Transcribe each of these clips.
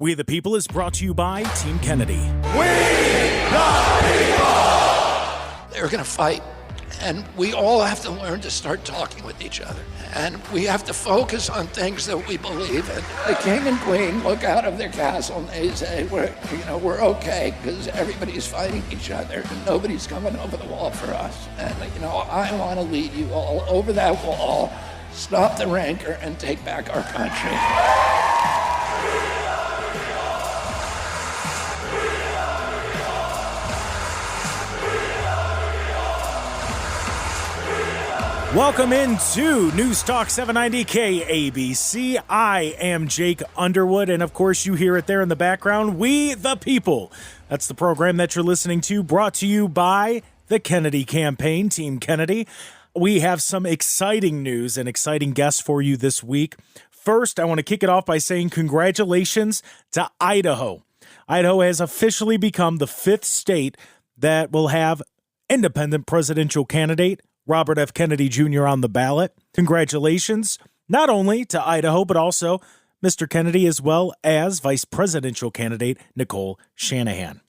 We the People is brought to you by Team Kennedy. We the people! They're going to fight, and we all have to learn to start talking with each other. And we have to focus on things that we believe in. The king and queen look out of their castle and they say, we're okay because everybody's fighting each other and nobody's coming over the wall for us. And, I want to lead you all over that wall, stop the rancor, and take back our country. Welcome into News Talk 790 KABC. I am Jake Underwood, and of course you hear it there in the background, We the People. That's the program that you're listening to, brought to you by the Kennedy campaign, Team Kennedy. We have some exciting news and exciting guests for you this week. First, I want to kick it off by saying congratulations to Idaho. Idaho has officially become the fifth state that will have independent presidential candidate Robert F. Kennedy Jr. on the ballot. Congratulations, not only to Idaho, but also Mr. Kennedy, as well as vice presidential candidate Nicole Shanahan.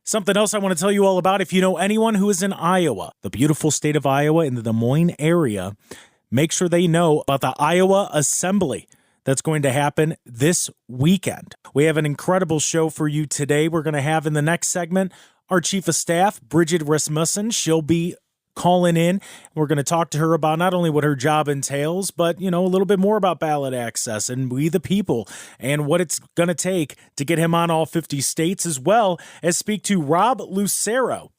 Something else I want to tell you all about, if you know anyone who is in Iowa, the beautiful state of Iowa in the Des Moines area, make sure they know about the Iowa Assembly that's going to happen this weekend. We have an incredible show for you today. We're going to have in the next segment our Chief of Staff, Bridget Rasmussen. She'll be calling in. We're going to talk to her about not only what her job entails, but, a little bit more about ballot access and We the People and what it's going to take to get him on all 50 states, as well as speak to Rob Lucero.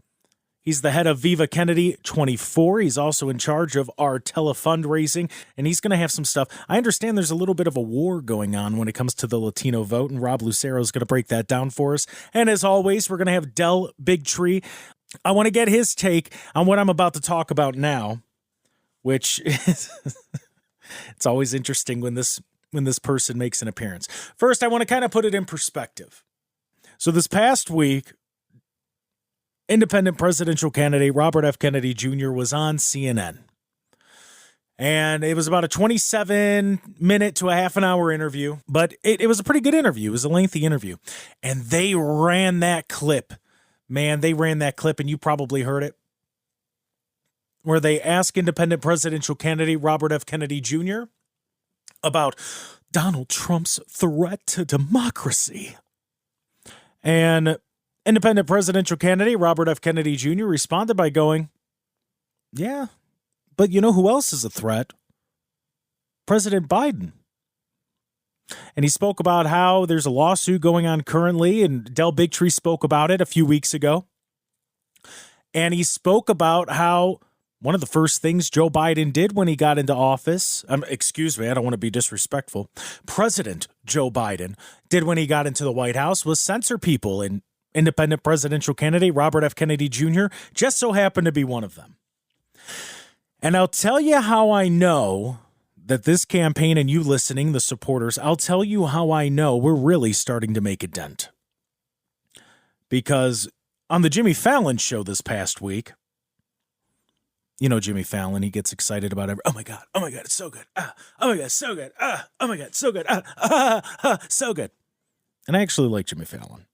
He's the head of Viva Kennedy 24. He's also in charge of our telefundraising, and he's going to have some stuff. I understand there's a little bit of a war going on when it comes to the Latino vote, and Rob Lucero is going to break that down for us. And as always, we're going to have Del Bigtree. I want to get his take on what I'm about to talk about now, which is it's always interesting when this person makes an appearance. First, I want to kind of put it in perspective. So this past week, independent presidential candidate Robert F. Kennedy Jr. was on CNN. And it was about a 27-minute to a half an hour interview, but it was a pretty good interview. It was a lengthy interview. And they ran that clip. Man, they ran that clip, and you probably heard it, where they asked independent presidential candidate Robert F. Kennedy Jr. about Donald Trump's threat to democracy. And independent presidential candidate Robert F. Kennedy Jr. responded by going, yeah, but you know who else is a threat? President Biden. And he spoke about how there's a lawsuit going on currently, and Del Bigtree spoke about it a few weeks ago. And he spoke about how one of the first things Joe Biden did when he got into office, excuse me, I don't want to be disrespectful, President Joe Biden did when he got into the White House was censor people, and independent presidential candidate Robert F. Kennedy Jr. just so happened to be one of them. And I'll tell you how I know that this campaign, and you listening, the supporters, I'll tell you how I know we're really starting to make a dent. Because on the Jimmy Fallon show this past week, Jimmy Fallon, he gets excited about oh my God, it's so good. Oh my God, it's so good. Oh my God, so good. So good. And I actually like Jimmy Fallon.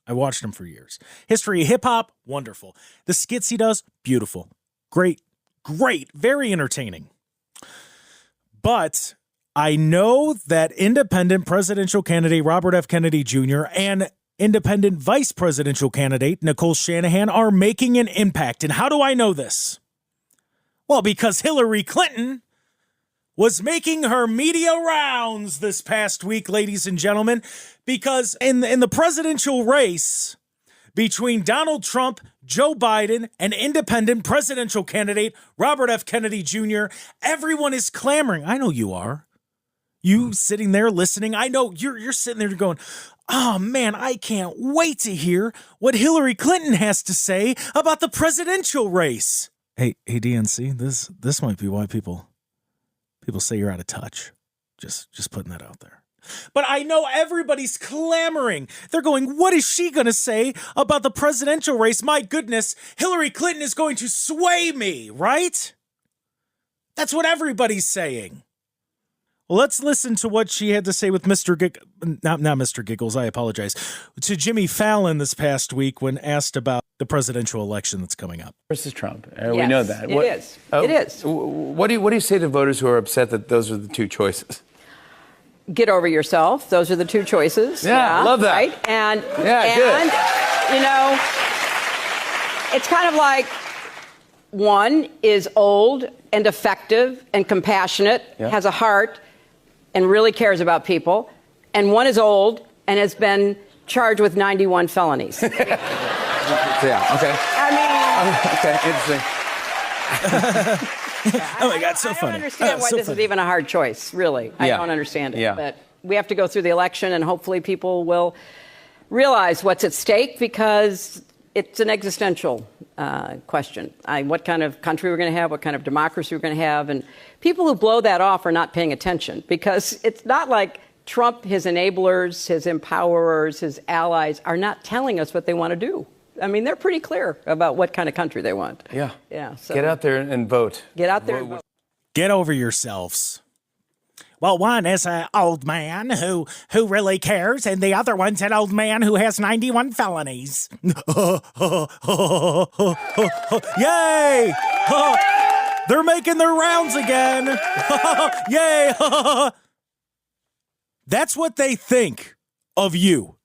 I watched him for years. History of hip hop, wonderful. The skits he does, beautiful. Great, very entertaining. But I know that independent presidential candidate Robert F. Kennedy Jr. and independent vice presidential candidate Nicole Shanahan are making an impact. And how do I know this? Well, because Hillary Clinton was making her media rounds this past week, ladies and gentlemen, because in the presidential race between Donald Trump, Joe Biden, and independent presidential candidate Robert F. Kennedy Jr., everyone is clamoring. I know you are. You sitting there listening, I know you're sitting there going, oh man, I can't wait to hear what Hillary Clinton has to say about the presidential race. Hey, DNC, this might be why people say you're out of touch. Just putting that out there. But I know everybody's clamoring. They're going, what is she going to say about the presidential race? My goodness, Hillary Clinton is going to sway me, right? That's what everybody's saying. Well, let's listen to what she had to say with not Mr. Giggles, I apologize, to Jimmy Fallon this past week when asked about the presidential election that's coming up. Versus Trump. Yes, we know that. It is. It is. What do you say to voters who are upset that those are the two choices? Get over yourself. Those are the two choices. Yeah, love that. Right? And good. You know, it's kind of like one is old and effective and compassionate, has a heart, and really cares about people. And one is old and has been charged with 91 felonies. Yeah, okay. Interesting. Oh my God, so funny. I don't understand why this is even a hard choice, really. I don't understand it. Yeah. But we have to go through the election, and hopefully people will realize what's at stake, because it's an existential question. What kind of country we're going to have, what kind of democracy we're going to have. And people who blow that off are not paying attention, because it's not like Trump, his enablers, his empowerers, his allies are not telling us what they want to do. I mean, they're pretty clear about what kind of country they want. Yeah. So get out there and vote. Get out there and vote. Get over yourselves. Well, one is an old man who really cares, and the other one's an old man who has 91 felonies. Yay! They're making their rounds again. Yay! That's what they think of you.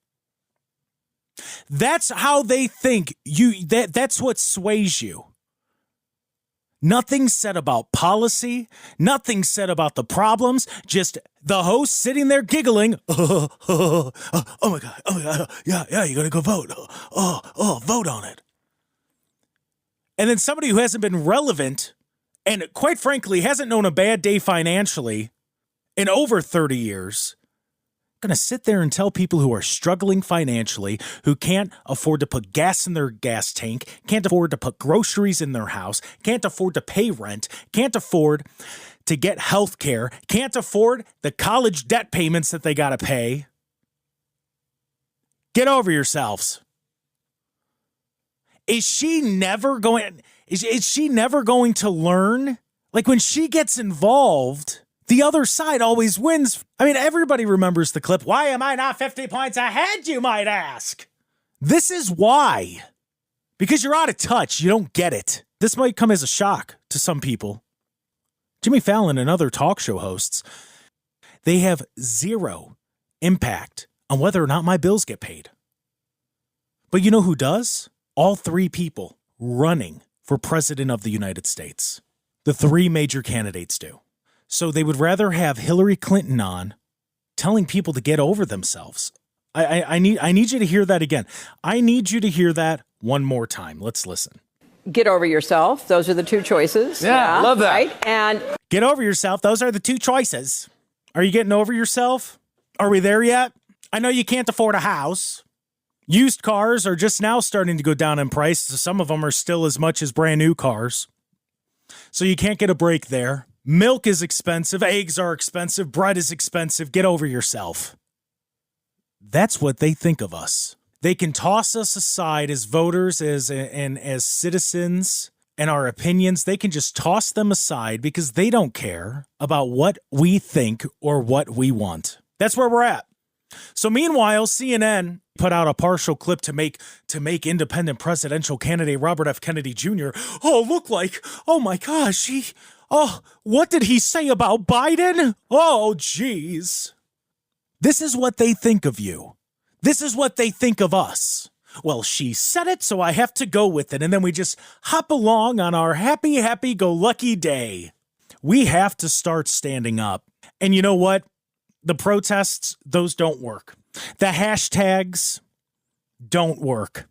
That's how they think you. That's what sways you. Nothing said about policy. Nothing said about the problems. Just the host sitting there giggling. Oh my God. Oh my God. Yeah. You gotta go vote. Vote on it. And then somebody who hasn't been relevant and quite frankly hasn't known a bad day financially in over 30 years. Going to sit there and tell people who are struggling financially, who can't afford to put gas in their gas tank, can't afford to put groceries in their house, can't afford to pay rent, can't afford to get health care, can't afford the college debt payments that they got to pay. Get over yourselves. Is she never going to learn? Like, when she gets involved, the other side always wins. I mean, everybody remembers the clip. Why am I not 50 points ahead, you might ask? This is why. Because you're out of touch. You don't get it. This might come as a shock to some people. Jimmy Fallon and other talk show hosts, they have zero impact on whether or not my bills get paid. But you know who does? All three people running for president of the United States. The three major candidates do. So they would rather have Hillary Clinton on telling people to get over themselves. I need you to hear that again. I need you to hear that one more time. Let's listen. Get over yourself. Those are the two choices. Yeah, love that. Right? And get over yourself. Those are the two choices. Are you getting over yourself? Are we there yet? I know you can't afford a house. Used cars are just now starting to go down in price. Some of them are still as much as brand new cars. So you can't get a break there. Milk is expensive. Eggs are expensive. Bread is expensive. Get over yourself. That's what they think of us. They can toss us aside as voters, as citizens, and our opinions. They can just toss them aside because they don't care about what we think or what we want. That's where we're at. So meanwhile, CNN put out a partial clip to make independent presidential candidate Robert F. Kennedy Jr. Oh my gosh, what did he say about Biden? Oh, geez. This is what they think of you. This is what they think of us. Well, she said it, so I have to go with it. And then we just hop along on our happy-go-lucky day. We have to start standing up. And you know what? The protests, those don't work. The hashtags don't work.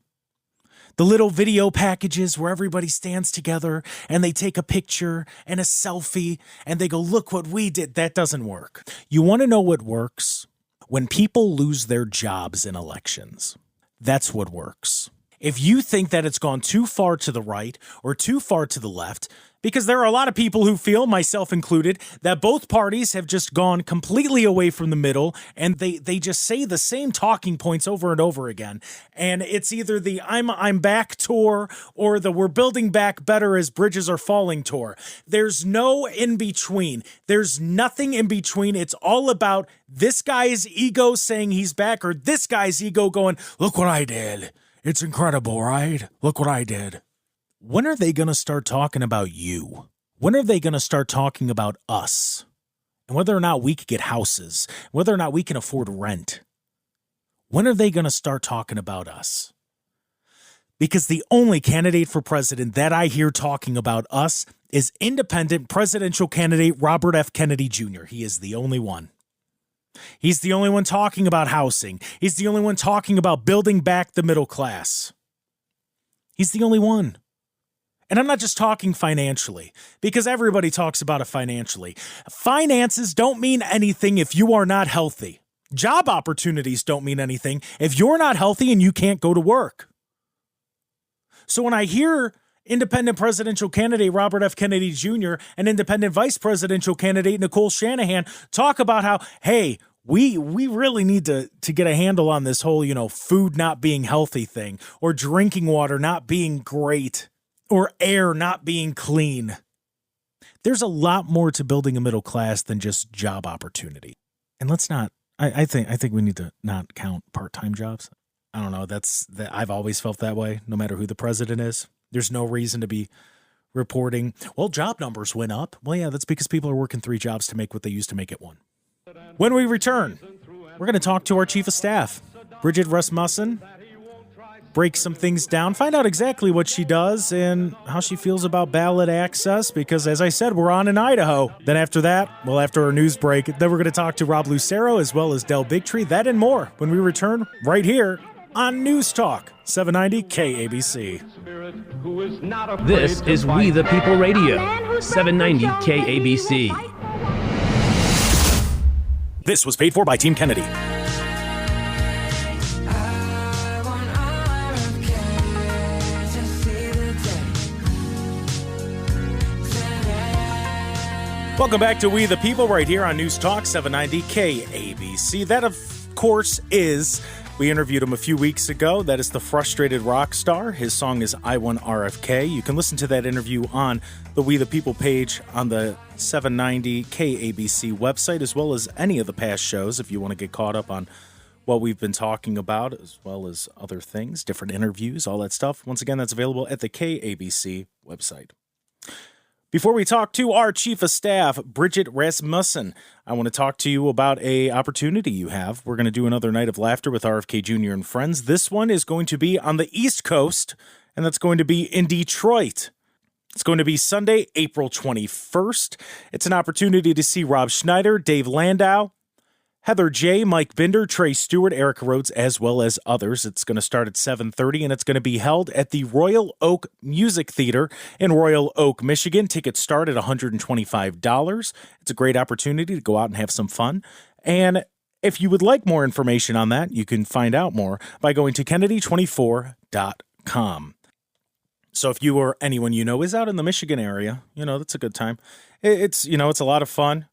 The little video packages where everybody stands together and they take a picture and a selfie and they go, look what we did. That doesn't work. You want to know what works? When people lose their jobs in elections. That's what works. If you think that it's gone too far to the right or too far to the left, Because there are a lot of people who feel, myself included, that both parties have just gone completely away from the middle, and they just say the same talking points over and over again. And it's either the I'm back tour or the we're building back better as bridges are falling tour. There's no in between. There's nothing in between. It's all about this guy's ego saying he's back, or this guy's ego going, look what I did. It's incredible, right? Look what I did. When are they going to start talking about you? When are they going to start talking about us? And whether or not we could get houses, whether or not we can afford rent. When are they going to start talking about us? Because the only candidate for president that I hear talking about us is independent presidential candidate Robert F. Kennedy Jr. He is the only one. He's the only one talking about housing. He's the only one talking about building back the middle class. He's the only one. And I'm not just talking financially, because everybody talks about it financially. Finances don't mean anything if you are not healthy. Job opportunities don't mean anything if you're not healthy and you can't go to work. So when I hear independent presidential candidate Robert F. Kennedy Jr. and independent vice presidential candidate Nicole Shanahan talk about how, hey, we really need to get a handle on this whole, food not being healthy thing, or drinking water not being great, or air not being clean. There's a lot more to building a middle class than just job opportunity. And let's not, I think we need to not count part-time jobs. I don't know, I've always felt that way, no matter who the president is. There's no reason to be reporting, well, job numbers went up. Well, yeah, that's because people are working 3 jobs to make what they used to make at 1. When we return, we're going to talk to our chief of staff, Bridget Rasmussen, break some things down, find out exactly what she does and how she feels about ballot access, because as I said, we're on in Idaho. Then after that, after our news break, then we're going to talk to Rob Lucero as well as Del Bigtree, that and more when we return right here on News Talk 790 KABC. This is We the People Radio, 790 KABC. This was paid for by Team Kennedy. Welcome back to We the People right here on News Talk 790 KABC. That, of course, is, we interviewed him a few weeks ago. That is the Frustrated Rock Star. His song is I Want RFK. You can listen to that interview on the We the People page on the 790 KABC website, as well as any of the past shows if you want to get caught up on what we've been talking about, as well as other things, different interviews, all that stuff. Once again, that's available at the KABC website. Before we talk to our chief of staff, Bridget Rasmussen, I want to talk to you about an opportunity you have. We're going to do another night of laughter with RFK Jr. and friends. This one is going to be on the East Coast, and that's going to be in Detroit. It's going to be Sunday, April 21st. It's an opportunity to see Rob Schneider, Dave Landau, Heather J., Mike Binder, Trey Stewart, Erica Rhodes, as well as others. It's going to start at 7:30, and it's going to be held at the Royal Oak Music Theater in Royal Oak, Michigan. Tickets start at $125. It's a great opportunity to go out and have some fun. And if you would like more information on that, you can find out more by going to kennedy24.com. So if you or anyone you know is out in the Michigan area, that's a good time. It's a lot of fun.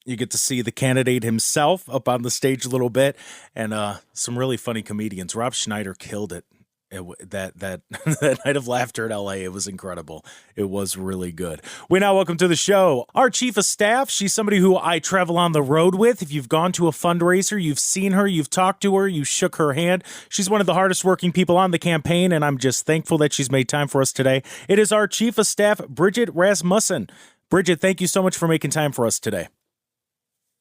You get to see the candidate himself up on the stage a little bit, and some really funny comedians. Rob Schneider killed it. That night of laughter at LA. It was incredible. It was really good. We now welcome to the show our chief of staff. She's somebody who I travel on the road with. If you've gone to a fundraiser, you've seen her, you've talked to her, you shook her hand. She's one of the hardest working people on the campaign, and I'm just thankful that she's made time for us today. It is our chief of staff, Bridget Rasmussen. Bridget, thank you so much for making time for us today.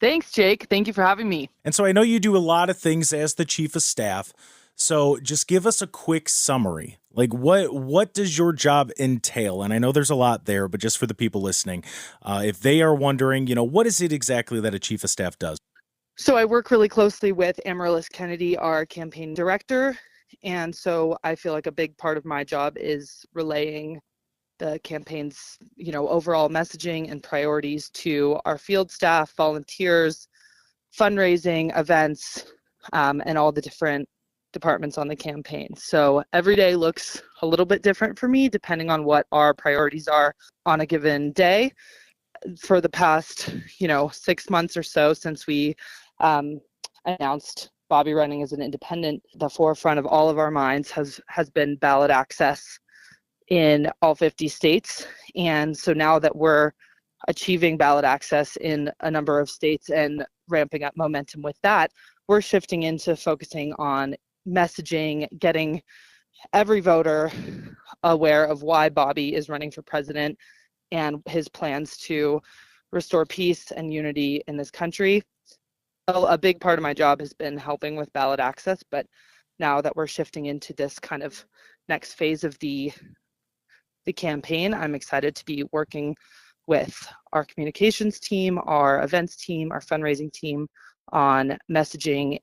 Thanks, Jake. Thank you for having me. And so I know you do a lot of things as the chief of staff. So just give us a quick summary. Like what does your job entail? And I know there's a lot there, but just for the people listening, if they are wondering, what is it exactly that a chief of staff does? So I work really closely with Amaryllis Kennedy, our campaign director. And so I feel like a big part of my job is relaying the campaign's, overall messaging and priorities to our field staff, volunteers, fundraising, events, and all the different departments on the campaign. So every day looks a little bit different for me, depending on what our priorities are on a given day. For the past, 6 months or so since we announced Bobby running as an independent, the forefront of all of our minds has been ballot access in all 50 states. And so now that we're achieving ballot access in a number of states and ramping up momentum with that, we're shifting into focusing on messaging, getting every voter aware of why Bobby is running for president and his plans to restore peace and unity in this country. A big part of my job has been helping with ballot access, but now that we're shifting into this kind of next phase of the campaign, I'm excited to be working with our communications team, our events team, our fundraising team on messaging.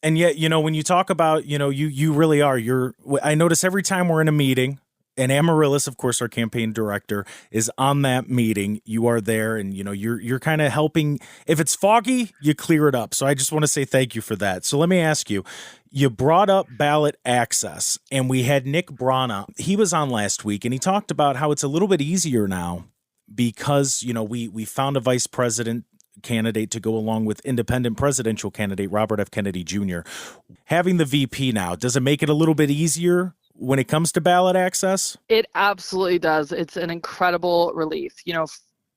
And yet, when you talk about, you really are, I notice every time we're in a meeting, and Amaryllis, of course, our campaign director, is on that meeting. You are there, and you're kind of helping. If it's foggy, you clear it up. So I just want to say thank you for that. So let me ask you. You brought up ballot access, and we had Nick Brana. He was on last week, and he talked about how it's a little bit easier now because we found a vice president candidate to go along with independent presidential candidate Robert F. Kennedy Jr. Having the VP now, does it make it a little bit easier when it comes to ballot access? It absolutely does. It's an incredible relief.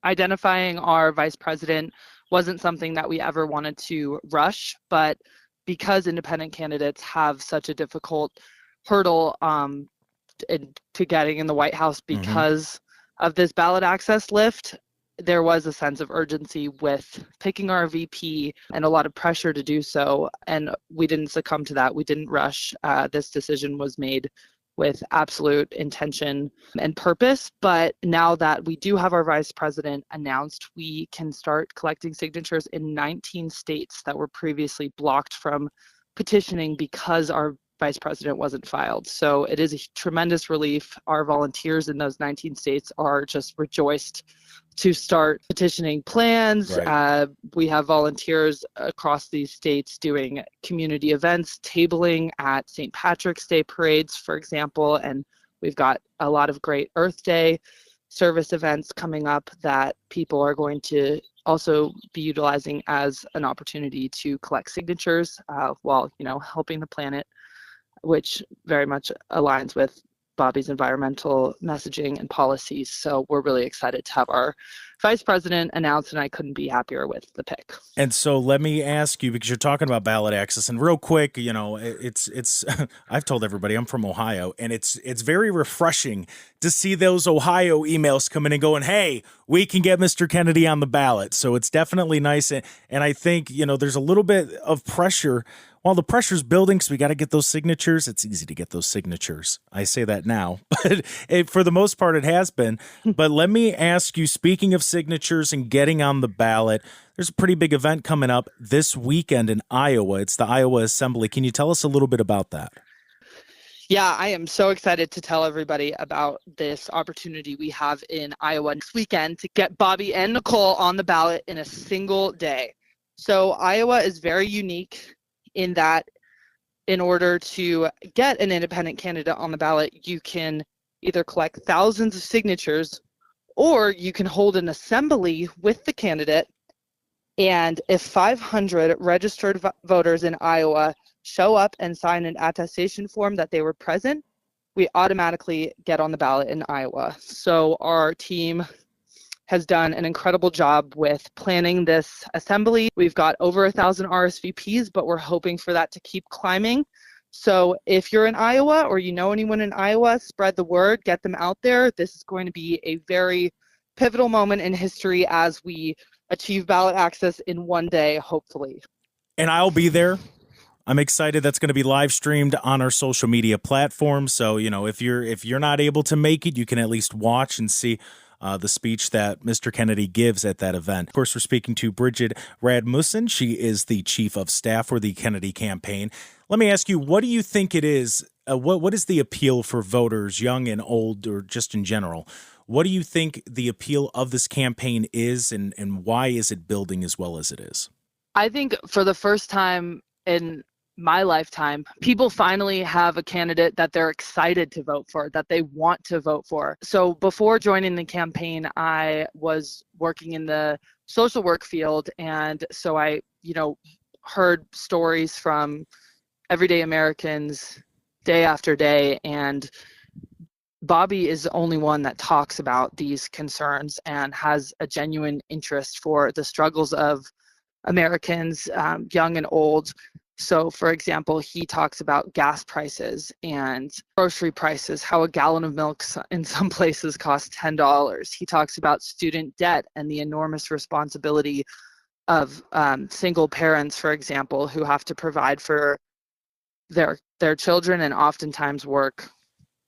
Identifying our vice president wasn't something that we ever wanted to rush, but because independent candidates have such a difficult hurdle to getting in the White House because of this ballot access lift, there was a sense of urgency with picking our VP and a lot of pressure to do so. And we didn't succumb to that. We didn't rush. This decision was made with absolute intention and purpose. But now that we do have our vice president announced, we can start collecting signatures in 19 states that were previously blocked from petitioning because our vice president wasn't filed. So it is a tremendous relief. Our volunteers in those 19 states are just rejoiced to start petitioning plans. Right. We have volunteers across these states doing community events, tabling at St. Patrick's Day parades, for example, and we've got a lot of great Earth Day service events coming up that people are going to also be utilizing as an opportunity to collect signatures while helping the planet, which very much aligns with Bobby's environmental messaging and policies. So we're really excited to have our vice president announced, and I couldn't be happier with the pick. And so let me ask you, because you're talking about ballot access, and real quick, it's I've told everybody I'm from Ohio, and it's very refreshing to see those Ohio emails coming and going, hey, we can get Mr. Kennedy on the ballot. So it's definitely nice. And I think, there's a little bit of pressure. While the pressure's building, because we got to get those signatures, it's easy to get those signatures. I say that now, but for the most part, it has been. But let me ask you, speaking of signatures and getting on the ballot, there's a pretty big event coming up this weekend in Iowa. It's the Iowa Assembly. Can you tell us a little bit about that? Yeah, I am so excited to tell everybody about this opportunity we have in Iowa this weekend to get Bobby and Nicole on the ballot in a single day. So Iowa is very unique in that in order to get an independent candidate on the ballot, you can either collect thousands of signatures or you can hold an assembly with the candidate. And if 500 registered voters in Iowa show up and sign an attestation form that they were present, we automatically get on the ballot in Iowa. So our team has done an incredible job with planning this assembly. We've got over 1,000 RSVPs, but we're hoping for that to keep climbing. So if you're in Iowa or you know anyone in Iowa, spread the word, get them out there. This is going to be a very pivotal moment in history as we achieve ballot access in one day, hopefully. And I'll be there. I'm excited. That's going to be live streamed on our social media platforms. So, if you're not able to make it, you can at least watch and see the speech that Mr. Kennedy gives at that event. Of course, we're speaking to Bridget Rasmussen. She is the chief of staff for the Kennedy campaign. Let me ask you, what do you think it is? What is the appeal for voters, young and old, or just in general? What do you think the appeal of this campaign is, and why is it building as well as it is? I think for the first time in my lifetime, people finally have a candidate that they're excited to vote for, that they want to vote for. So before joining the campaign, I was working in the social work field. And so I, heard stories from everyday Americans day after day. And Bobby is the only one that talks about these concerns and has a genuine interest for the struggles of Americans, young and old. So, for example, he talks about gas prices and grocery prices, how a gallon of milk in some places costs $10. He talks about student debt and the enormous responsibility of single parents, for example, who have to provide for their children and oftentimes work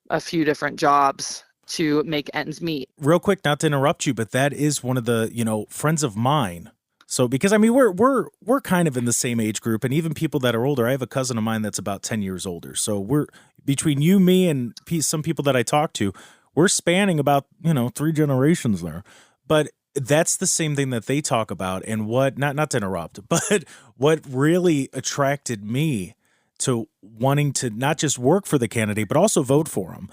a few different jobs to make ends meet. Real quick, not to interrupt you, but that is one of the, friends of mine. So because we're kind of in the same age group, and even people that are older. I have a cousin of mine that's about 10 years older. So we're between you, me, and some people that I talk to, we're spanning about 3 generations there. But that's the same thing that they talk about. And what not to interrupt, but what really attracted me to wanting to not just work for the candidate, but also vote for him,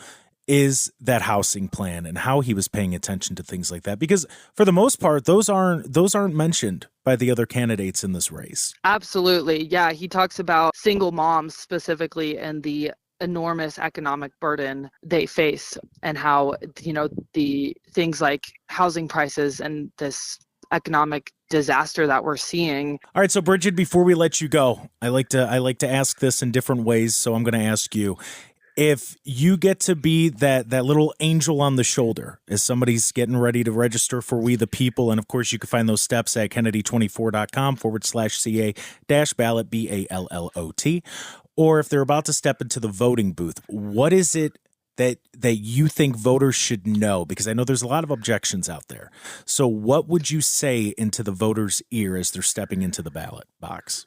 is that housing plan and how he was paying attention to things like that. Because for the most part, those aren't mentioned by the other candidates in this race. Absolutely. Yeah. He talks about single moms specifically and the enormous economic burden they face, and how, the things like housing prices and this economic disaster that we're seeing. All right, so Bridget, before we let you go, I like to ask this in different ways, so I'm going to ask you, if you get to be that little angel on the shoulder as somebody's getting ready to register for We the People, and of course you can find those steps at kennedy24.com/CA-ballot, BALLOT, or if they're about to step into the voting booth, what is it that you think voters should know? Because I know there's a lot of objections out there. So what would you say into the voter's ear as they're stepping into the ballot box?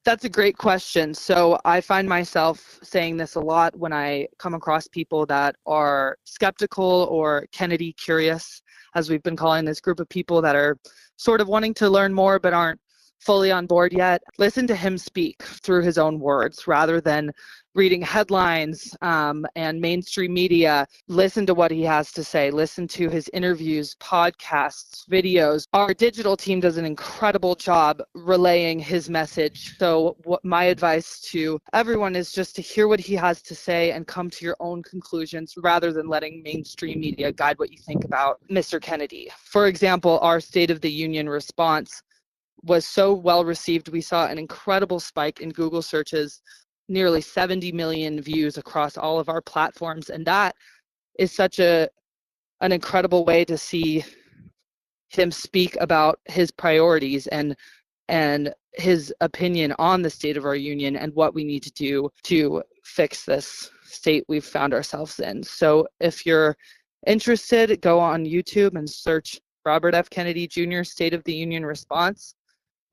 That's a great question. So I find myself saying this a lot when I come across people that are skeptical or Kennedy curious, as we've been calling this group of people that are sort of wanting to learn more but aren't fully on board yet. Listen to him speak through his own words rather than reading headlines and mainstream media. Listen to what he has to say. Listen to his interviews, podcasts, videos. Our digital team does an incredible job relaying his message. So my advice to everyone is just to hear what he has to say and come to your own conclusions rather than letting mainstream media guide what you think about Mr. Kennedy. For example, our State of the Union response was so well received. We saw an incredible spike in Google searches, nearly 70 million views across all of our platforms. And that is such an incredible way to see him speak about his priorities and his opinion on the state of our union and what we need to do to fix this state we've found ourselves in. So if you're interested, go on YouTube and search Robert F. Kennedy Jr. State of the Union response.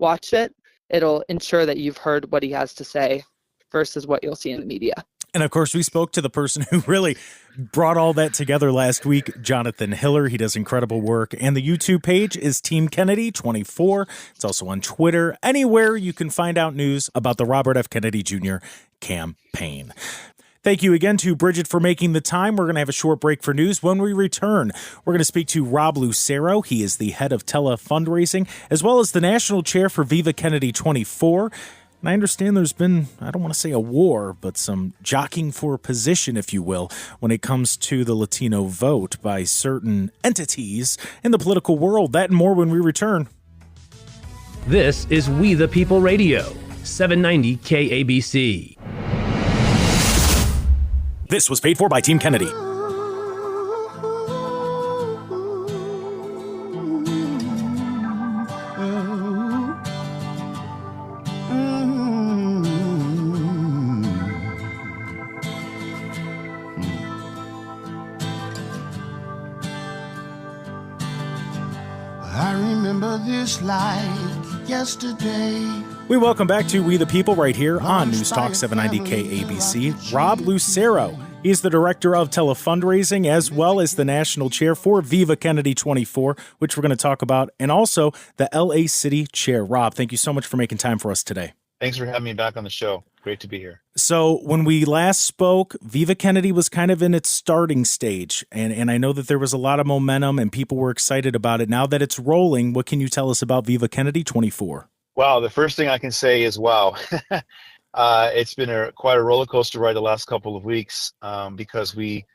Watch it. It'll ensure that you've heard what he has to say versus what you'll see in the media. And of course, we spoke to the person who really brought all that together last week, Jonathan Hiller. He does incredible work. And the YouTube page is Team Kennedy 24. It's also on Twitter. Anywhere you can find out news about the Robert F. Kennedy Jr. campaign. Thank you again to Bridget for making the time. We're going to have a short break for news. When we return, we're going to speak to Rob Lucero. He is the head of tele-fundraising, as well as the national chair for Viva Kennedy 24. And I understand there's been, I don't want to say a war, but some jockeying for position, if you will, when it comes to the Latino vote by certain entities in the political world. That and more when we return. This is We the People Radio, 790 KABC. This was paid for by Team Kennedy. I remember this like yesterday. We welcome back to We the People right here on News Talk 790 KABC. Rob Lucero. He's the director of tele-fundraising as well as the national chair for Viva Kennedy 24, which we're going to talk about, and also the LA City chair. Rob, thank you so much for making time for us today. Thanks for having me back on the show. Great to be here. So when we last spoke, Viva Kennedy was kind of in its starting stage, and I know that there was a lot of momentum and people were excited about it. Now that it's rolling, what can you tell us about Viva Kennedy 24? Wow, the first thing I can say is wow. It's been quite a roller coaster ride the last couple of weeks, because we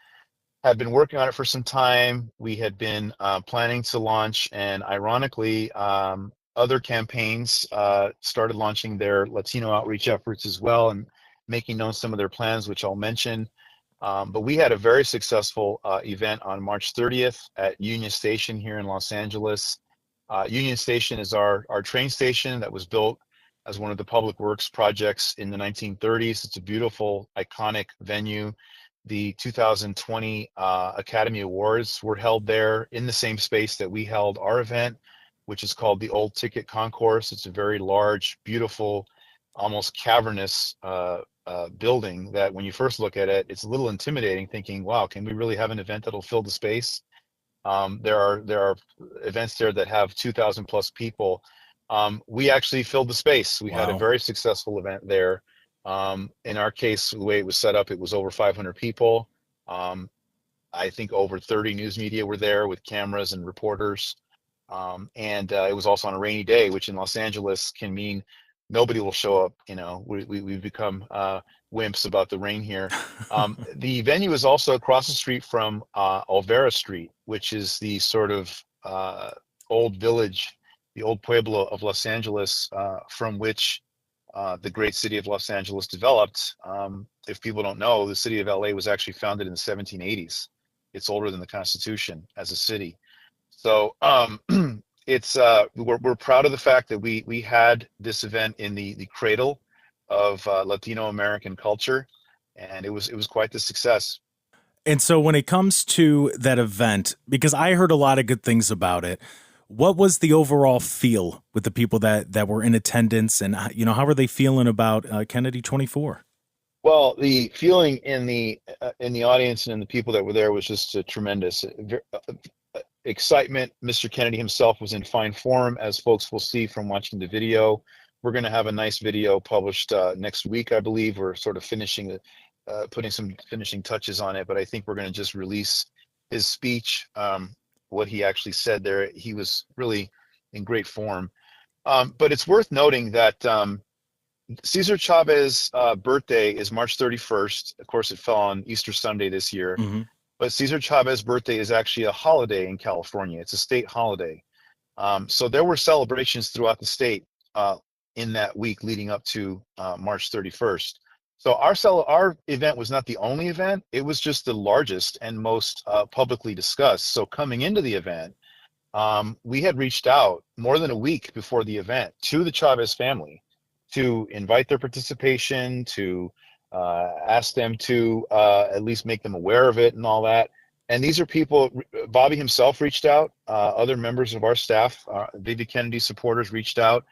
had been working on it for some time. We had been planning to launch, and ironically, other campaigns started launching their Latino outreach efforts as well and making known some of their plans, which I'll mention. But we had a very successful event on March 30th at Union Station here in Los Angeles. Union Station is our train station that was built as one of the public works projects in the 1930s. It's a beautiful, iconic venue. The 2020 Academy Awards were held there in the same space that we held our event, which is called the Old Ticket Concourse. It's a very large, beautiful, almost cavernous building that when you first look at it, it's a little intimidating, thinking, wow, can we really have an event that'll fill the space? There are events there that have 2,000 plus people. We actually filled the space. We had a very successful event there. In our case, the way it was set up, it was over 500 people. I think over 30 news media were there with cameras and reporters. And it was also on a rainy day, which in Los Angeles can mean nobody will show up. You know, we've become wimps about the rain here. The venue is also across the street from Olvera Street, which is the sort of old village, the old pueblo of Los Angeles, from which the great city of Los Angeles developed. If people don't know, the city of LA was actually founded in the 1780s. It's older than the Constitution as a city. So it's we're proud of the fact that we had this event in the cradle of Latino American culture, and it was quite the success. And so when it comes to that event, because I heard a lot of good things about it, what was the overall feel with the people that were in attendance, and how are they feeling about Kennedy 24? Well, the feeling in the audience and in the people that were there was just tremendous. Excitement. Mr. Kennedy himself was in fine form, as folks will see from watching the video. We're going to have a nice video published next week, I believe. We're sort of putting some finishing touches on it, but I think we're going to just release his speech, what he actually said there. He was really in great form. But it's worth noting that Cesar Chavez's birthday is March 31st. Of course, it fell on Easter Sunday this year. Mm-hmm. But Cesar Chavez's birthday is actually a holiday in California. It's a state holiday. So there were celebrations throughout the state in that week leading up to March 31st. So our event was not the only event. It was just the largest and most publicly discussed. So coming into the event, we had reached out more than a week before the event to the Chavez family to invite their participation, to ask them to at least make them aware of it and all that. And these are people, Bobby himself reached out, other members of our staff, Viva Kennedy supporters reached out,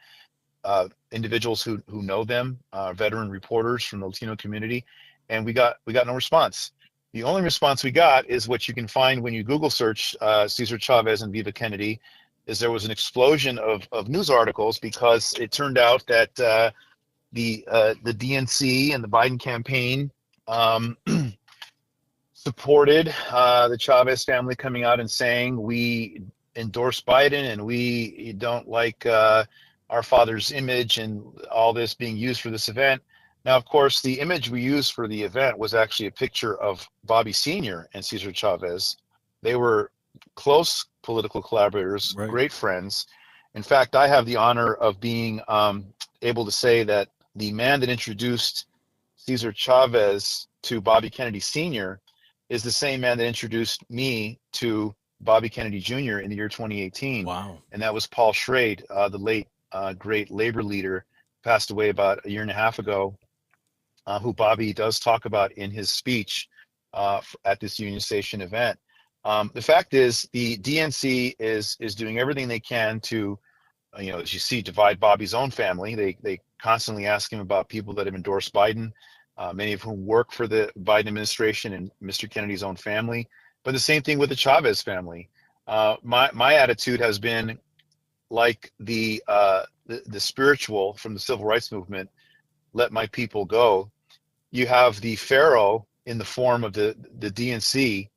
individuals who know them, veteran reporters from the Latino community, and we got no response. The only response we got is what you can find when you Google search Cesar Chavez and Viva Kennedy, is there was an explosion of news articles because it turned out that the DNC and the Biden campaign supported the Chavez family coming out and saying we endorse Biden and we don't like our father's image and all this being used for this event. Now, of course, the image we used for the event was actually a picture of Bobby Sr. and Cesar Chavez. They were close political collaborators, right. Great friends. In fact, I have the honor of being able to say that the man that introduced Cesar Chavez to Bobby Kennedy Sr. is the same man that introduced me to Bobby Kennedy Jr. in the year 2018. Wow. And that was Paul Schrade, the late great labor leader, passed away about a year and a half ago, who Bobby does talk about in his speech at this Union Station event. The fact is, the DNC is doing everything they can to, as you see, divide Bobby's own family. They constantly ask him about people that have endorsed Biden, many of whom work for the Biden administration and Mr. Kennedy's own family. But the same thing with the Chavez family. My attitude has been like the spiritual from the civil rights movement. let my people go. You have the Pharaoh in the form of the DNC,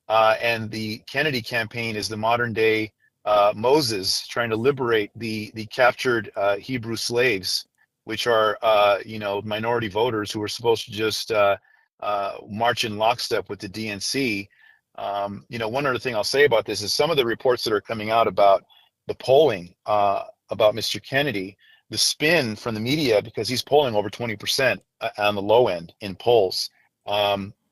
and the Kennedy campaign is the modern day Moses trying to liberate the captured Hebrew slaves, which are minority voters who were supposed to just march in lockstep with the DNC. One other thing I'll say about this is some of the reports that are coming out about the polling about Mr. Kennedy, the spin from the media, because he's polling over 20% on the low end in polls,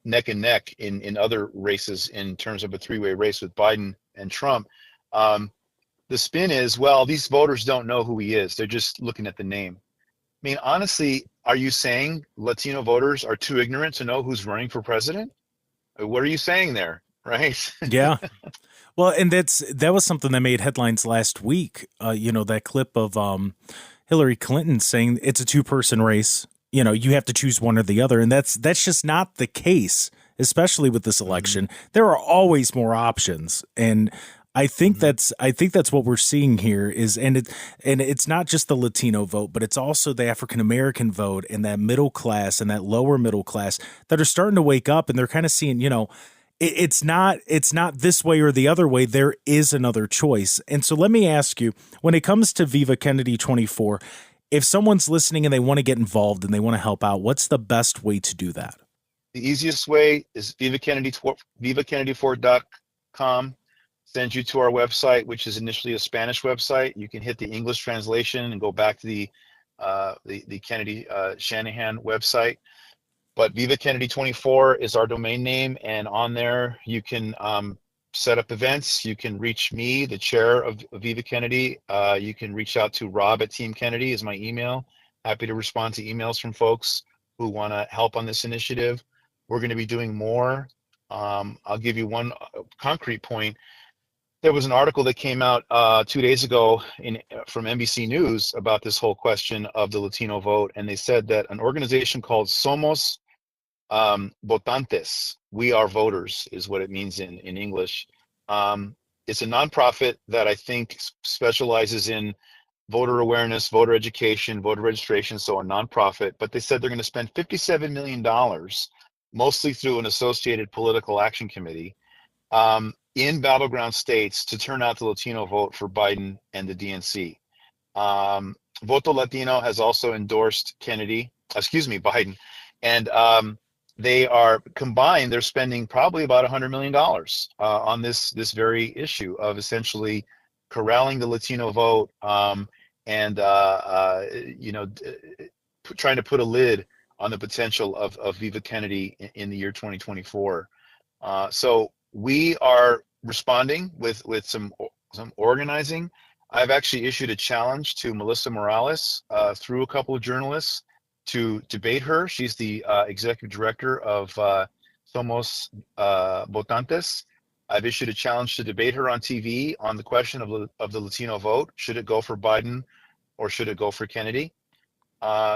neck and neck in other races in terms of a three-way race with Biden and Trump. The spin is, well, these voters don't know who he is. They're just looking at the name. I mean, honestly, are you saying Latino voters are too ignorant to know who's running for president? What are you saying there, right? Yeah. Well, and that was something that made headlines last week. That clip of Hillary Clinton saying it's a two-person race. You have to choose one or the other, and that's just not the case, especially with this election. There are always more options, and I think that's what we're seeing here is, and it's not just the Latino vote, but it's also the African American vote and that middle class and that lower middle class that are starting to wake up, and they're kind of seeing, it's not this way or the other way. There is another choice. And so let me ask you, when it comes to Viva Kennedy 24, if someone's listening and they want to get involved and they want to help out, what's the best way to do that? The easiest way is vivakennedy4.com. Send you to our website, which is initially a Spanish website. You can hit the English translation and go back to the Kennedy Shanahan website. But Viva Kennedy 24 is our domain name, and on there you can set up events. You can reach me, the chair of Viva Kennedy. You can reach out to Rob at Team Kennedy is my email. Happy to respond to emails from folks who want to help on this initiative. We're going to be doing more. I'll give you one concrete point. There was an article that came out 2 days ago from NBC News about this whole question of the Latino vote, and they said that an organization called Somos Votantes, we are voters, is what it means in English. It's a nonprofit that I think specializes in voter awareness, voter education, voter registration, so a nonprofit. But they said they're going to spend $57 million, mostly through an associated political action committee, in battleground states to turn out the Latino vote for Biden and the DNC. Voto Latino has also endorsed Biden, and they are combined. They're spending probably about $100 million on this very issue of essentially corralling the Latino vote, and trying to put a lid on the potential of Viva Kennedy in the year 2024. So we are responding with some organizing. I've actually issued a challenge to Melissa Morales through a couple of journalists to debate her. She's the executive director of Somos Votantes. I've issued a challenge to debate her on TV on the question of the Latino vote. Should it go for Biden or should it go for Kennedy?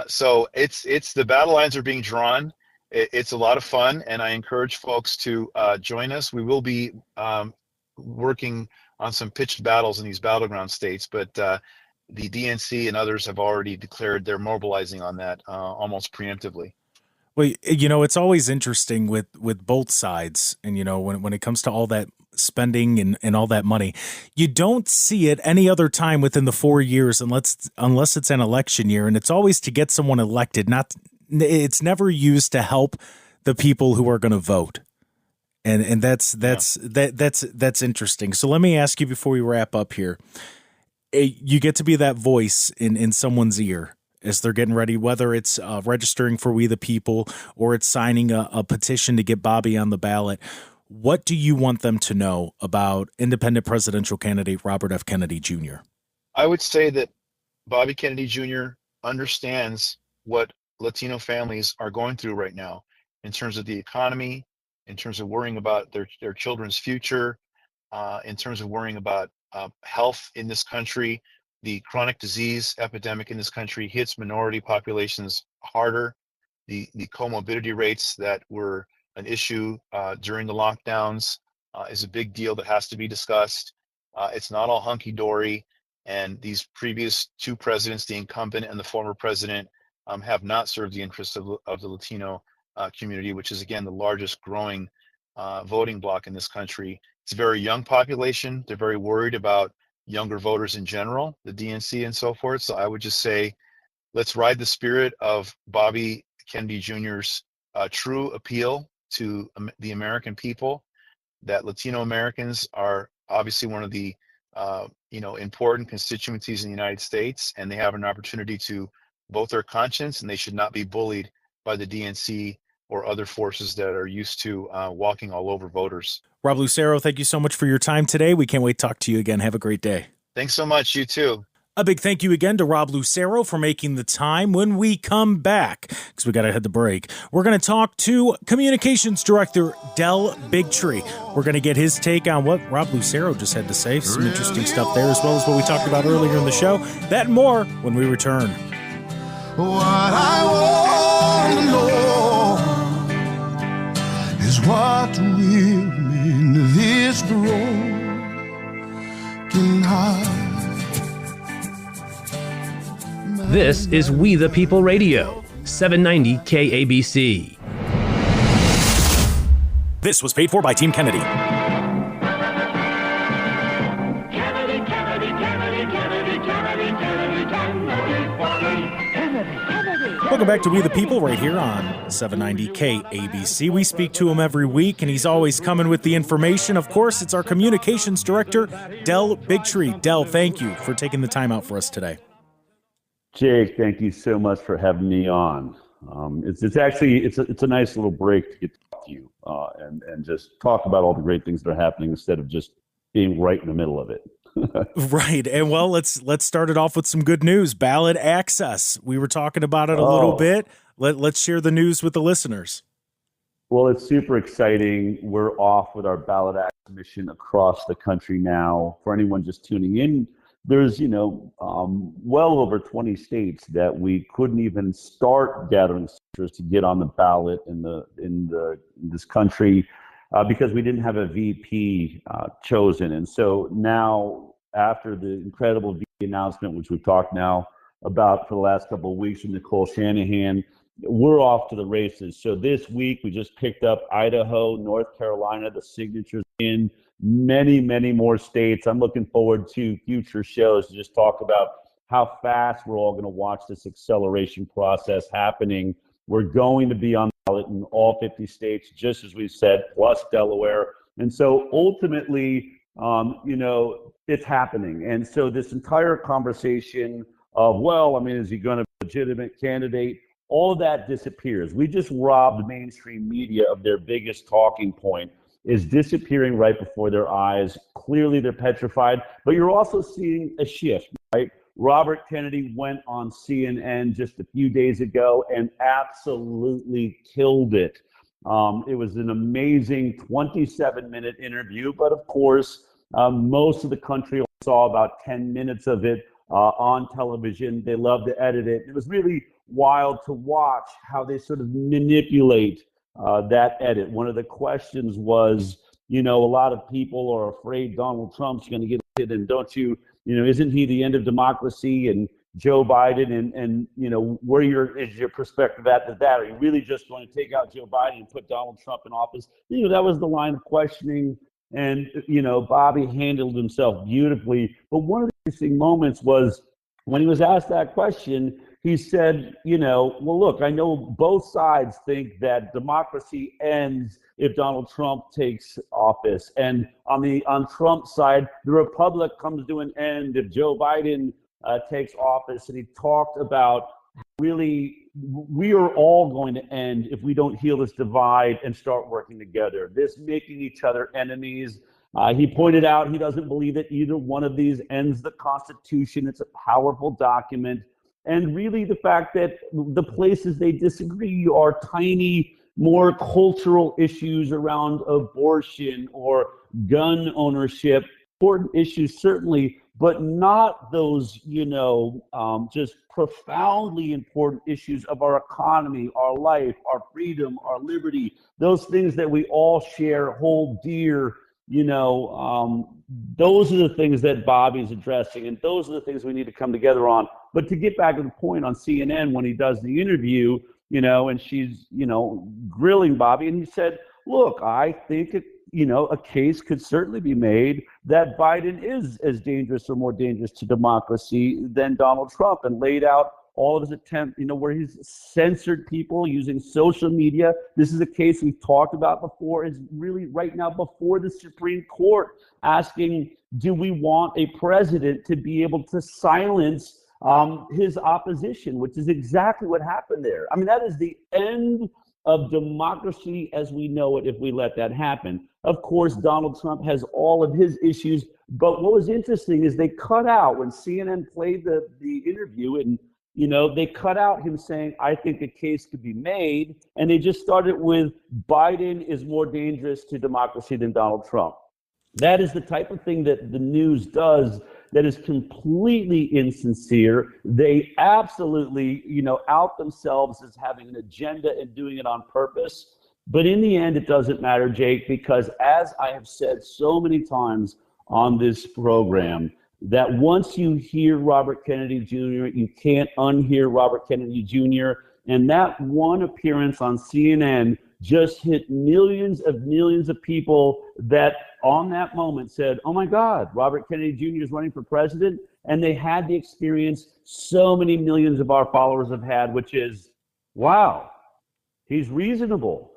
So it's the battle lines are being drawn. It's a lot of fun, and I encourage folks to join us. We will be working on some pitched battles in these battleground states, but the DNC and others have already declared they're mobilizing on that almost preemptively. Well, it's always interesting with both sides, and when it comes to all that spending and all that money, you don't see it any other time within the 4 years unless it's an election year, and it's always to get someone elected. It's never used to help the people who are going to vote, and that's interesting. So let me ask you before we wrap up here: you get to be that voice in someone's ear as they're getting ready, whether it's registering for We the People or it's signing a petition to get Bobby on the ballot. What do you want them to know about independent presidential candidate Robert F. Kennedy Jr.? I would say that Bobby Kennedy Jr. understands what Latino families are going through right now in terms of the economy, in terms of worrying about their children's future, in terms of worrying about health in this country. The chronic disease epidemic in this country hits minority populations harder. The comorbidity rates that were an issue during the lockdowns is a big deal that has to be discussed. It's not all hunky-dory, and these previous two presidents, the incumbent and the former president, have not served the interests of the Latino community, which is, again, the largest growing voting bloc in this country. It's a very young population. They're very worried about younger voters in general, the DNC and so forth. So I would just say, let's ride the spirit of Bobby Kennedy Jr.'s true appeal to the American people, that Latino Americans are obviously one of the important constituencies in the United States, and they have an opportunity to vote their conscience, and they should not be bullied by the DNC or other forces that are used to walking all over voters. Rob Lucero, thank you so much for your time today. We can't wait to talk to you again. Have a great day. Thanks so much. You too. A big thank you again to Rob Lucero for making the time. When we come back, because we got to hit the break, we're going to talk to Communications Director Del Bigtree. We're going to get his take on what Rob Lucero just had to say. Some interesting stuff there, as well as what we talked about earlier in the show. That and more when we return. What I want to know is what will in this broken heart. This is We the People Radio, 790 KABC. This was paid for by Team Kennedy. Welcome back to We the People right here on 790 KABC. We speak to him every week, and he's always coming with the information. Of course, it's our Communications Director, Del Bigtree. Del, thank you for taking the time out for us today. Jake, thank you so much for having me on. It's a nice little break to get to talk to you and just talk about all the great things that are happening instead of just being right in the middle of it. Right. And well, let's start it off with some good news. Ballot access. We were talking about it a little bit. Let's share the news with the listeners. Well, it's super exciting. We're off with our ballot access mission across the country now. For anyone just tuning in, there's, well over 20 states that we couldn't even start gathering signatures to get on the ballot in this country because we didn't have a VP chosen. And so now, after the incredible VP announcement, which we've talked now about for the last couple of weeks from Nicole Shanahan, we're off to the races. So this week we just picked up Idaho, North Carolina, the signatures in. Many, many more states. I'm looking forward to future shows to just talk about how fast we're all going to watch this acceleration process happening. We're going to be on the ballot in all 50 states, just as we said, plus Delaware. And so ultimately, it's happening. And so this entire conversation of, is he going to be a legitimate candidate? All of that disappears. We just robbed mainstream media of their biggest talking point. Is disappearing right before their eyes. Clearly, they're petrified, but you're also seeing a shift, right? Robert Kennedy went on CNN just a few days ago and absolutely killed it. It was an amazing 27-minute interview, but of course, most of the country only saw about 10 minutes of it on television. They love to edit it. It was really wild to watch how they sort of manipulate that edit. One of the questions was, a lot of people are afraid Donald Trump's going to get elected, and isn't he the end of democracy? And Joe Biden, and is your perspective at that? Are you really just going to take out Joe Biden and put Donald Trump in office? That was the line of questioning, and Bobby handled himself beautifully. But one of the interesting moments was when he was asked that question. He said, well, look, I know both sides think that democracy ends if Donald Trump takes office. And on Trump's side, the republic comes to an end if Joe Biden takes office. And he talked about really, we are all going to end if we don't heal this divide and start working together. This making each other enemies. He pointed out he doesn't believe that either one of these ends the Constitution. It's a powerful document. And really the fact that the places they disagree are tiny, more cultural issues around abortion or gun ownership, important issues certainly, but not those, just profoundly important issues of our economy, our life, our freedom, our liberty, those things that we all share, hold dear. Those are the things that Bobby's addressing, and those are the things we need to come together on. But to get back to the point on CNN when he does the interview, and she's, grilling Bobby, and he said, look, I think a case could certainly be made that Biden is as dangerous or more dangerous to democracy than Donald Trump, and laid out all of his attempt, where he's censored people using social media. This is a case we've talked about before, is really right now before the Supreme Court, asking, do we want a president to be able to silence his opposition, which is exactly what happened there. I mean, that is the end of democracy as we know it if we let that happen. Of course, Donald Trump has all of his issues, but what was interesting is they cut out, when CNN played the interview, and they cut out him saying, I think a case could be made, and they just started with, Biden is more dangerous to democracy than Donald Trump. That is the type of thing that the news does that is completely insincere. They absolutely, out themselves as having an agenda and doing it on purpose. But in the end, it doesn't matter, Jake, because as I have said so many times on this program, that once you hear Robert Kennedy Jr., you can't unhear Robert Kennedy Jr. And that one appearance on CNN just hit millions of people that on that moment said, oh my God, Robert Kennedy Jr. is running for president. And they had the experience so many millions of our followers have had, which is, wow, he's reasonable.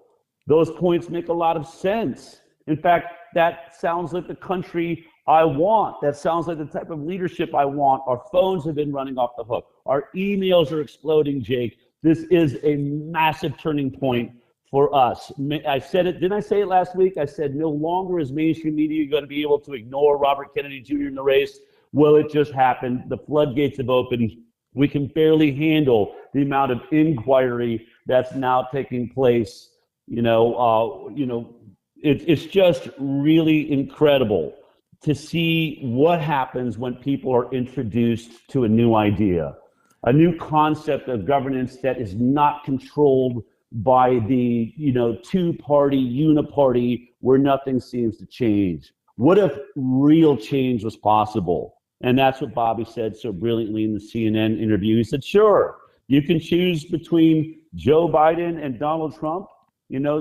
Those points make a lot of sense. In fact, that sounds like the country I want. That sounds like the type of leadership I want. Our phones have been running off the hook. Our emails are exploding, Jake. This is a massive turning point for us. I said it, didn't I say it last week? I said no longer is mainstream media going to be able to ignore Robert Kennedy Jr. in the race. Well, it just happened. The floodgates have opened. We can barely handle the amount of inquiry that's now taking place. It's just really incredible to see what happens when people are introduced to a new idea, a new concept of governance that is not controlled by the two-party uniparty where nothing seems to change. What if real change was possible? And that's what Bobby said so brilliantly in the CNN interview. He said, sure, you can choose between Joe Biden and Donald Trump,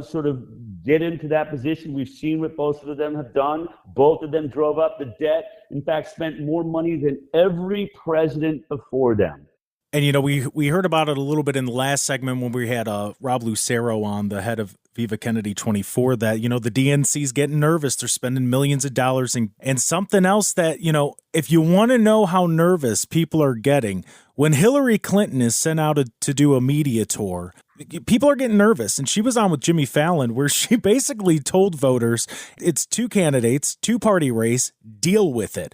sort of get into that position. We've seen what both of them have done. Both of them drove up the debt, in fact, spent more money than every president before them. And, we heard about it a little bit in the last segment when we had Rob Lucero on, the head of Viva Kennedy 24, that, the DNC's getting nervous. They're spending millions of dollars. And something else that, if you want to know how nervous people are getting, when Hillary Clinton is sent out to do a media tour, people are getting nervous. And she was on with Jimmy Fallon, where she basically told voters, it's two candidates, two-party race, deal with it.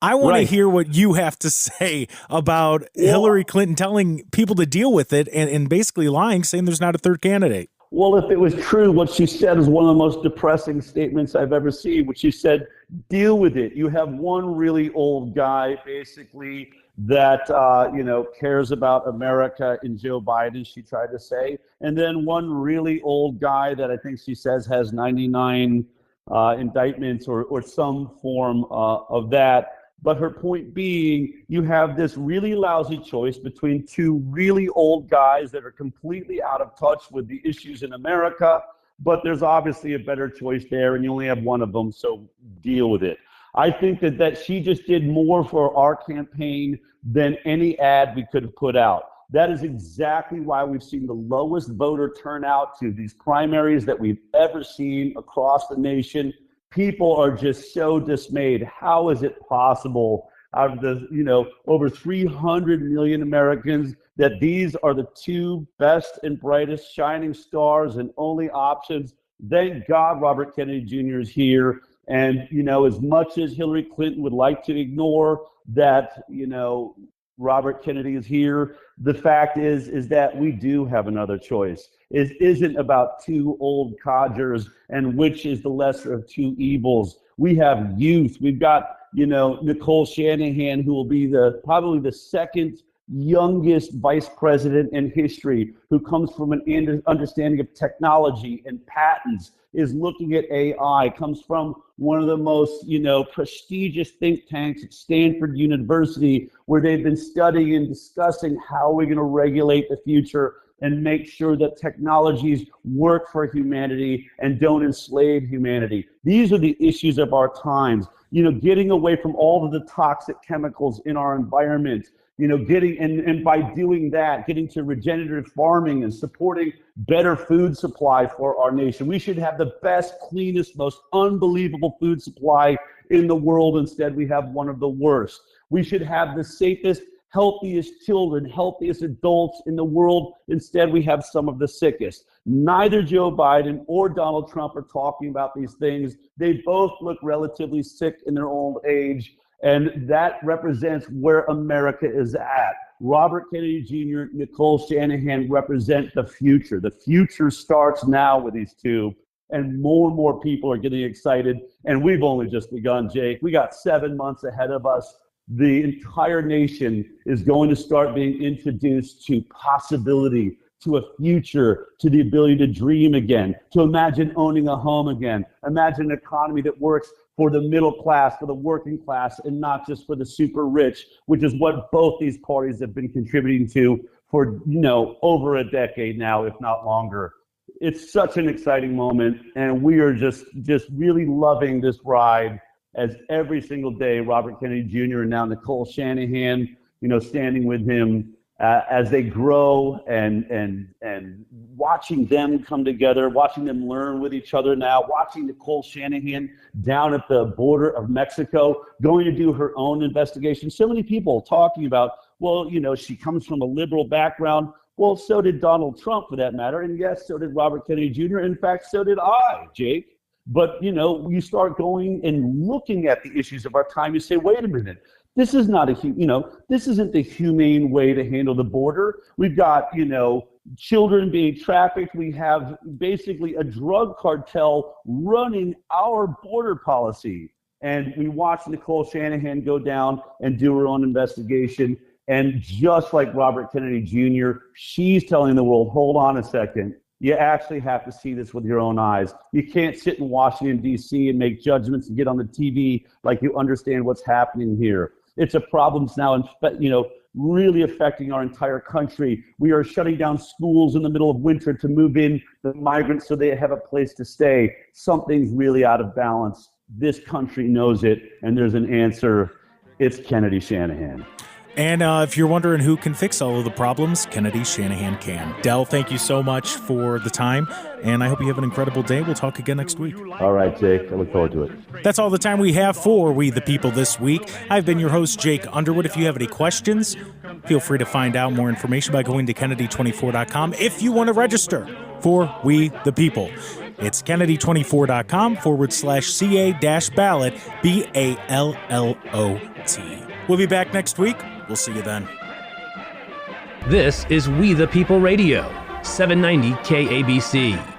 I want to hear what you have to say about Hillary Clinton telling people to deal with it and basically lying, saying there's not a third candidate. Well, if it was true, what she said is one of the most depressing statements I've ever seen, which she said, deal with it. You have one really old guy, basically, that, cares about America in Joe Biden, she tried to say. And then one really old guy that I think she says has 99 indictments or some form of that. But her point being, you have this really lousy choice between two really old guys that are completely out of touch with the issues in America, but there's obviously a better choice there, and you only have one of them, so deal with it. I think that she just did more for our campaign than any ad we could have put out. That is exactly why we've seen the lowest voter turnout to these primaries that we've ever seen across the nation. People are just so dismayed. How is it possible out of the, over 300 million Americans that these are the two best and brightest shining stars and only options? Thank God Robert Kennedy Jr. is here. And, as much as Hillary Clinton would like to ignore that, Robert Kennedy is here, the fact is that we do have another choice. It isn't about two old codgers and which is the lesser of two evils. We have youth. We've got, Nicole Shanahan, who will be probably the second youngest vice president in history who comes from an understanding of technology and patents, is looking at AI, comes from one of the most, prestigious think tanks at Stanford University, where they've been studying and discussing how we're going to regulate the future and make sure that technologies work for humanity and don't enslave humanity. These are the issues of our times. Getting away from all of the toxic chemicals in our environment, and by doing that, getting to regenerative farming and supporting better food supply for our nation. We should have the best, cleanest, most unbelievable food supply in the world. Instead, we have one of the worst. We should have the safest, healthiest children, healthiest adults in the world. Instead, we have some of the sickest. Neither Joe Biden or Donald Trump are talking about these things. They both look relatively sick in their old age, and that represents where America is at. Robert Kennedy Jr., Nicole Shanahan represent the future. The future starts now with these two, and more people are getting excited, and we've only just begun, Jake. We got 7 months ahead of us. The entire nation is going to start being introduced to possibility, to a future, to the ability to dream again, to imagine owning a home again, imagine an economy that works for the middle class, for the working class, and not just for the super rich, which is what both these parties have been contributing to for, over a decade now, if not longer. It's such an exciting moment, and we are just really loving this ride as every single day, Robert Kennedy Jr. and now Nicole Shanahan, standing with him as they grow and watching them come together, watching them learn with each other now, watching Nicole Shanahan down at the border of Mexico, going to do her own investigation. So many people talking about, well, she comes from a liberal background. Well, so did Donald Trump, for that matter. And yes, so did Robert Kennedy Jr. In fact, so did I, Jake. But, you start going and looking at the issues of our time. You say, wait a minute, this is not this isn't the humane way to handle the border. We've got, children being trafficked. We have basically a drug cartel running our border policy. And we watch Nicole Shanahan go down and do her own investigation. And just like Robert Kennedy Jr., she's telling the world, hold on a second. You actually have to see this with your own eyes. You can't sit in Washington, D.C. and make judgments and get on the TV like you understand what's happening here. It's a problem now, really affecting our entire country. We are shutting down schools in the middle of winter to move in the migrants so they have a place to stay. Something's really out of balance. This country knows it, and there's an answer. It's Kennedy Shanahan. And if you're wondering who can fix all of the problems, Kennedy Shanahan can. Del, thank you so much for the time, and I hope you have an incredible day. We'll talk again next week. All right, Jake. I look forward to it. That's all the time we have for We the People this week. I've been your host, Jake Underwood. If you have any questions, feel free to find out more information by going to Kennedy24.com if you want to register for We the People. It's Kennedy24.com/CA-ballot, BALLOT. We'll be back next week. We'll see you then. This is We the People Radio, 790 KABC.